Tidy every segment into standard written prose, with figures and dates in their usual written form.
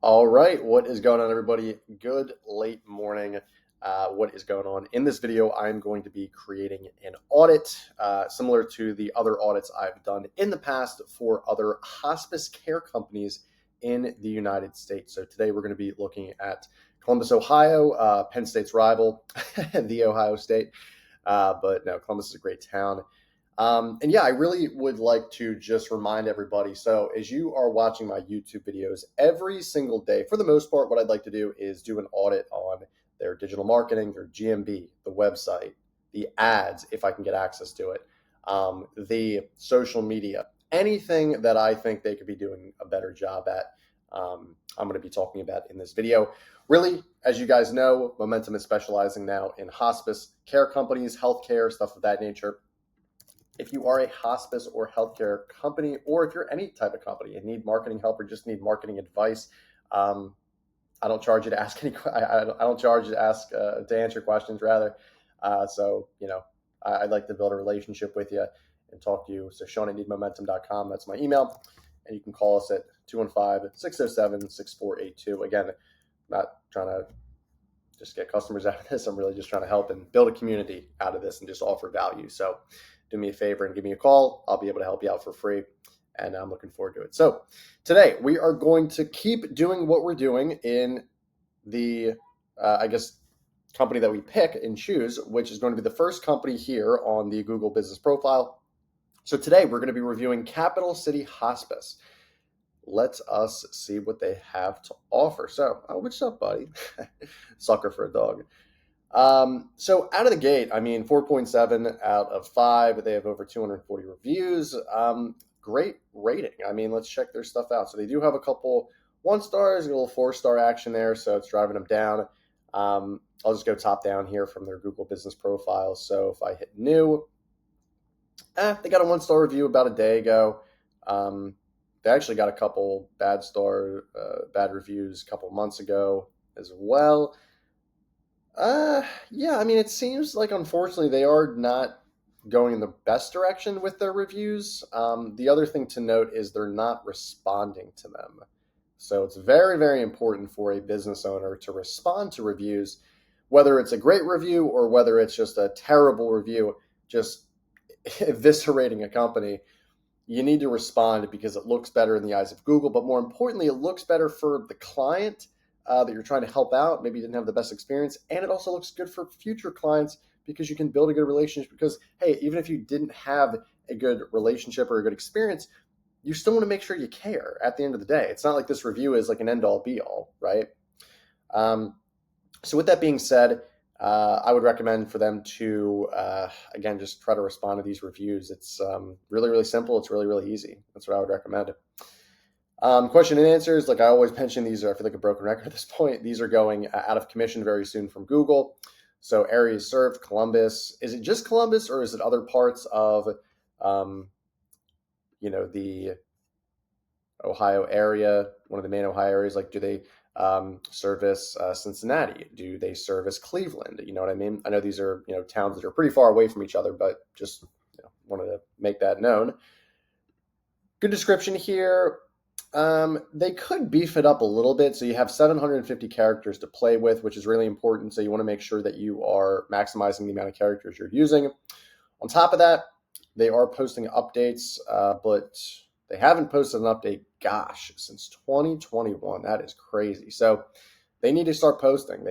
All right, what is going on, everybody? Good late morning. What is going on? In this video, I'm going to be creating an audit similar to the other audits I've done in the past for other hospice care companies in the United States. So today we're going to be looking at Columbus, Ohio, Penn State's rival, the Ohio State. But no, Columbus is a great town. And yeah, I really would like to just remind everybody. So, as you are watching my YouTube videos every single day, for the most part, what I'd like to do is do an audit on their digital marketing, their GMB, the website, the ads, if I can get access to it, the social media, anything that I think they could be doing a better job at. I'm going to be talking about in this video. Really, as you guys know, Momentum is specializing now in hospice care companies, healthcare, stuff of that nature. If you are a hospice or healthcare company, or if you're any type of company and need marketing help or just need marketing advice, I don't charge you to ask any. I don't charge you to ask to answer questions. Rather, so I'd like to build a relationship with you and talk to you. So Sean@needmomentum.com. That's my email, and you can call us at 215-607-6482. Again, I'm not trying to just get customers out of this. I'm really just trying to help and build a community out of this and just offer value. So do me a favor and give me a call. I'll be able to help you out for free, and I'm looking forward to it. So today we are going to keep doing what we're doing in the, company that we pick and choose, which is going to be the first company here on the Google Business Profile. So today we're going to be reviewing Capital City Hospice. Let us see what they have to offer. So, what's up, buddy? Sucker for a dog. So out of the gate, 4.7 out of 5. They have over 240 reviews. Great rating. Let's check their stuff out. So they do have a couple 1-stars, a little 4-star action there, so it's driving them down. I'll just go top down here from their Google Business Profile. So if I hit new, they got a 1-star review about a day ago. They actually got a couple bad reviews a couple months ago as well. It seems like, unfortunately, they are not going in the best direction with their reviews. The other thing to note is they're not responding to them. So it's very, very important for a business owner to respond to reviews, whether it's a great review or whether it's just a terrible review, just eviscerating a company. You need to respond because it looks better in the eyes of Google, but more importantly, it looks better for the client that you're trying to help out. Maybe you didn't have the best experience, and it also looks good for future clients because you can build a good relationship. Because, hey, even if you didn't have a good relationship or a good experience, you still want to make sure you care at the end of the day. It's not like this review is like an end-all be-all, right? So with that being said, I would recommend for them to, again, just try to respond to these reviews. It's really, really simple. It's really, really easy. That's what I would recommend. Question and answers, like I always mention, these are, I feel like a broken record at this point. These are going out of commission very soon from Google. So areas served, Columbus. Is it just Columbus, or is it other parts of, the Ohio area, one of the main Ohio areas? Like, do they service Cincinnati? Do they service Cleveland? You know what I mean? I know these are, towns that are pretty far away from each other, but just wanted to make that known. Good description here. They could beef it up a little bit. So you have 750 characters to play with, which is really important. So you want to make sure that you are maximizing the amount of characters you're using. On top of that, they are posting updates, but they haven't posted an update, since 2021. That is crazy. So they need to start posting.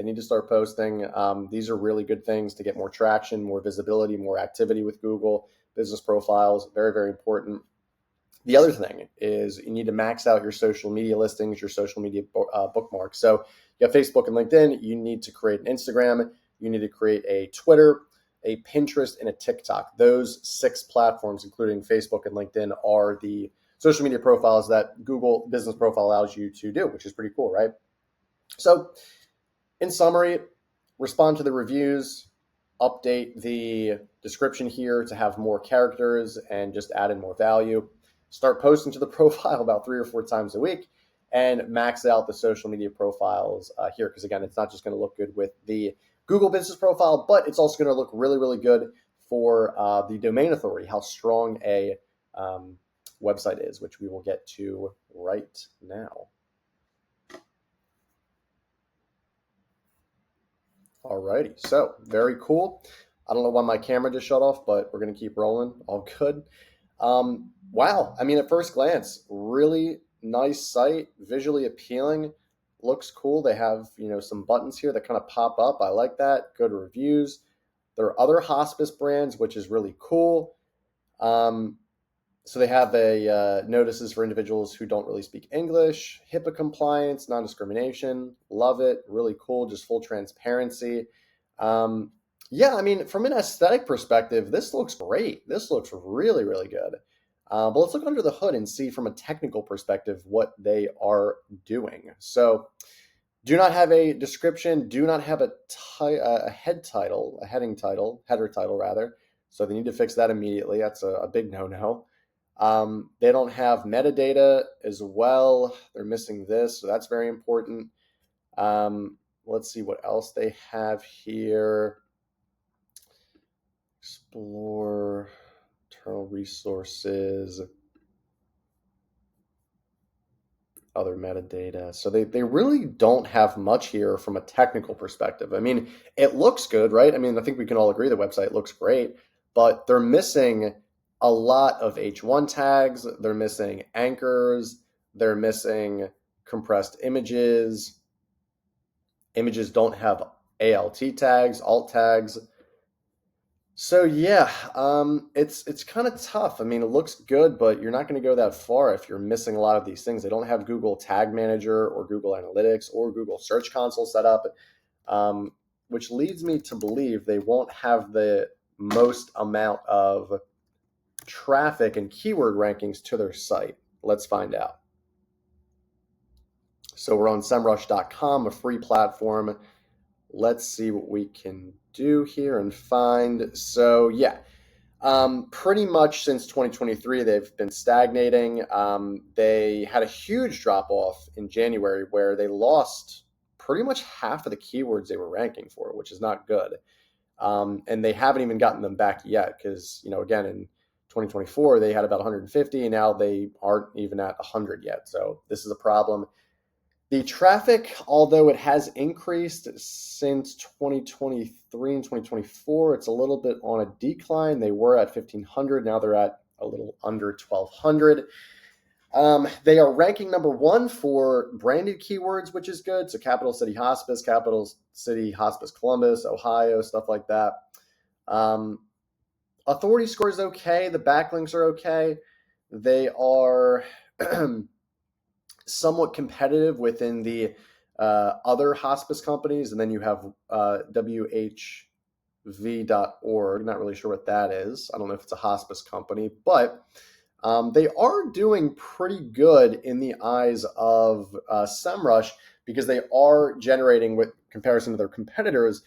These are really good things to get more traction, more visibility, more activity with Google Business Profiles. Very, very important. The other thing is you need to max out your social media listings, your social media bookmarks. So you have Facebook and LinkedIn. You need to create an Instagram. You need to create a Twitter, a Pinterest, and a TikTok. Those 6 platforms, including Facebook and LinkedIn, are the social media profiles that Google Business Profile allows you to do, which is pretty cool, right? So in summary, respond to the reviews, update the description here to have more characters and just add in more value. Start posting to the profile about 3 or 4 times a week, and max out the social media profiles here. Because again, it's not just going to look good with the Google Business Profile, but it's also going to look really, really good for the domain authority, how strong a website is, which we will get to right now. Alrighty, so very cool. I don't know why my camera just shut off, but we're going to keep rolling. All good. Wow. I mean, at first glance, really nice site, visually appealing, looks cool. They have, some buttons here that kind of pop up. I like that. Good reviews. There are other hospice brands, which is really cool. Um, so they have a notices for individuals who don't really speak English, HIPAA compliance, non-discrimination. Love it. Really cool. Just full transparency. Um, yeah, I mean, from an aesthetic perspective, this looks great. This looks really, really good. But let's look under the hood and see from a technical perspective what they are doing. So do not have a description, do not have a head title, a heading title, header title rather. So they need to fix that immediately. That's a big no-no. They don't have metadata as well. They're missing this, so that's very important. Let's see what else they have here. Explore internal resources, other metadata. So they really don't have much here from a technical perspective. I mean, it looks good, right? I mean, I think we can all agree the website looks great, but they're missing a lot of H1 tags. They're missing anchors. They're missing compressed images. Images don't have ALT tags, alt tags. So yeah, it's kind of tough. I mean, it looks good, but you're not going to go that far if you're missing a lot of these things. They don't have Google Tag Manager or Google Analytics or Google Search Console set up, which leads me to believe they won't have the most amount of traffic and keyword rankings to their site. Let's find out. So we're on semrush.com, a free platform. Let's see what we can do here and find. So yeah, pretty much since 2023, they've been stagnating. They had a huge drop off in January where they lost pretty much half of the keywords they were ranking for, which is not good. And they haven't even gotten them back yet because, again, in 2024, they had about 150 and now they aren't even at 100 yet. So this is a problem. The traffic, although it has increased since 2023 and 2024, it's a little bit on a decline. They were at 1,500. Now they're at a little under 1,200. They are ranking number 1 for branded keywords, which is good. So Capital City Hospice Columbus, Ohio, stuff like that. Authority score is okay. The backlinks are okay. They are somewhat competitive within the other hospice companies. And then you have WHV.org. Not really sure what that is. I don't know if it's a hospice company, but they are doing pretty good in the eyes of SEMrush because they are generating, with comparison to their competitors,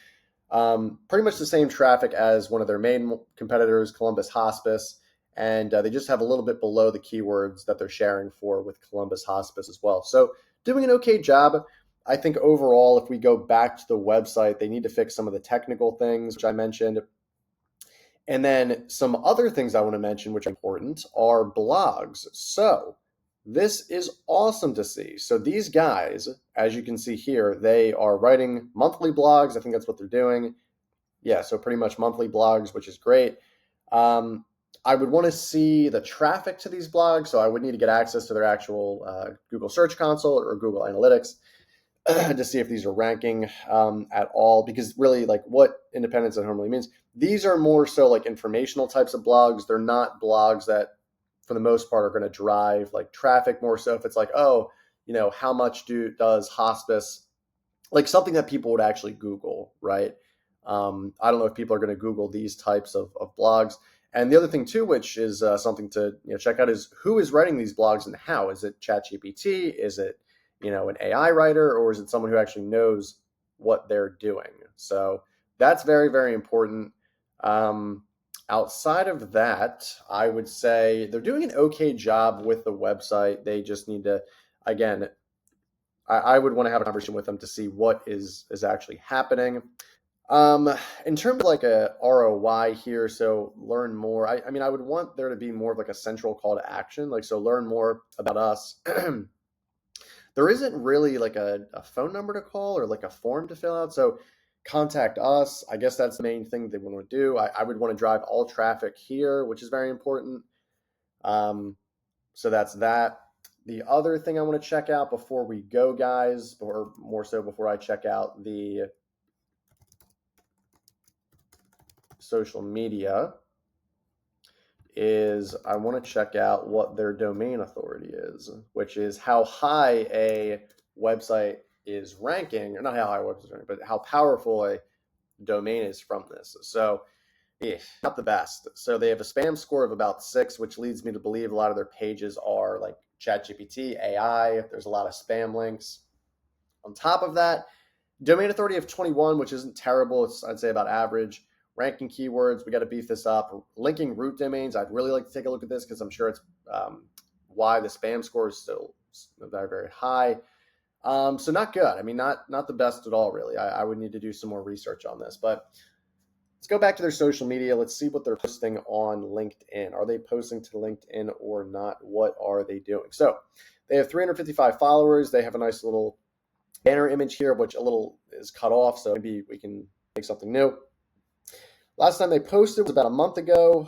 pretty much the same traffic as one of their main competitors, Columbus Hospice. And they just have a little bit below the keywords that they're sharing for with Columbus Hospice as well. So doing an okay job. I think overall, if we go back to the website, they need to fix some of the technical things, which I mentioned. And then some other things I want to mention, which are important, are blogs. So this is awesome to see. So these guys, as you can see here, they are writing monthly blogs. I think that's what they're doing. Yeah, so pretty much monthly blogs, which is great. I would want to see the traffic to these blogs, so I would need to get access to their actual Google Search Console or Google Analytics to see if these are ranking at all, because really, like, what independence at home really means, these are more so like informational types of blogs. They're not blogs that, for the most part, are going to drive like traffic. More so if it's like, oh, how much does hospice, like something that people would actually Google, right? I don't know if people are going to Google these types of blogs. And the other thing too, which is something to check out, is who is writing these blogs and how. Is it ChatGPT? Is it an AI writer, or is it someone who actually knows what they're doing? So that's very, very important. Outside of that, I would say they're doing an okay job with the website. They just need to, again, I would want to have a conversation with them to see what is actually happening. In terms of like a ROI here, so learn more. I mean, I would want there to be more of like a central call to action, like, so learn more about us. There isn't really like a phone number to call or like a form to fill out. So contact us. I guess that's the main thing they want to do. I would want to drive all traffic here, which is very important. So that's that. The other thing I want to check out before we go, guys, or more so before I check out the social media, is I want to check out what their domain authority is, which is how high a website is ranking, or not how high a website is ranking, but how powerful a domain is from this. So not the best. So they have a spam score of about 6, which leads me to believe a lot of their pages are like ChatGPT, AI. There's a lot of spam links. On top of that, domain authority of 21, which isn't terrible. It's, I'd say, about average. Ranking keywords, we got to beef this up. Linking root domains, I'd really like to take a look at this because I'm sure it's why the spam score is still very, very high. So not good. I mean, not the best at all, really. I would need to do some more research on this. But let's go back to their social media. Let's see what they're posting on LinkedIn. Are they posting to LinkedIn or not? What are they doing? So they have 355 followers. They have a nice little banner image here, which a little is cut off. So maybe we can make something new. Last time they posted was about a month ago.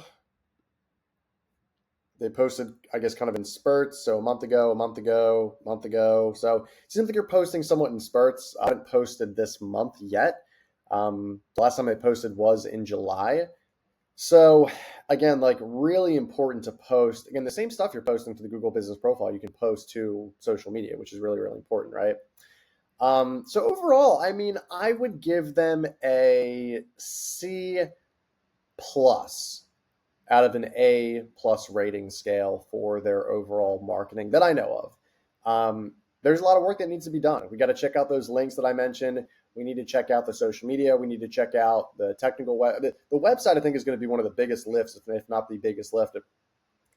They posted, I guess, kind of in spurts. So a month ago, a month ago, a month ago. So it seems like you're posting somewhat in spurts. I haven't posted this month yet. The last time they posted was in July. So again, like really important to post. Again, the same stuff you're posting to the Google Business Profile, you can post to social media, which is really, really important, right? So overall, I mean, I would give them a C plus out of an A plus rating scale for their overall marketing that I know of. There's a lot of work that needs to be done. We got to check out those links that I mentioned. We need to check out the social media. We need to check out the technical web. The website, I think, is going to be one of the biggest lifts, if not the biggest lift.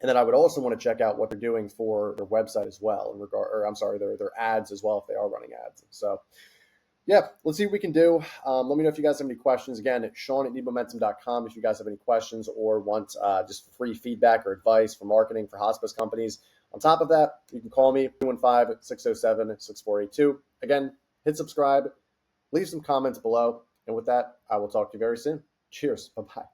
And then I would also want to check out what they're doing for their website as well, their ads as well, if they are running ads. So, yeah, let's see what we can do. Let me know if you guys have any questions. Again, Sean@needmomentum.com if you guys have any questions or want just free feedback or advice for marketing for hospice companies. On top of that, you can call me, 215-607-6482. Again, hit subscribe, leave some comments below. And with that, I will talk to you very soon. Cheers. Bye-bye.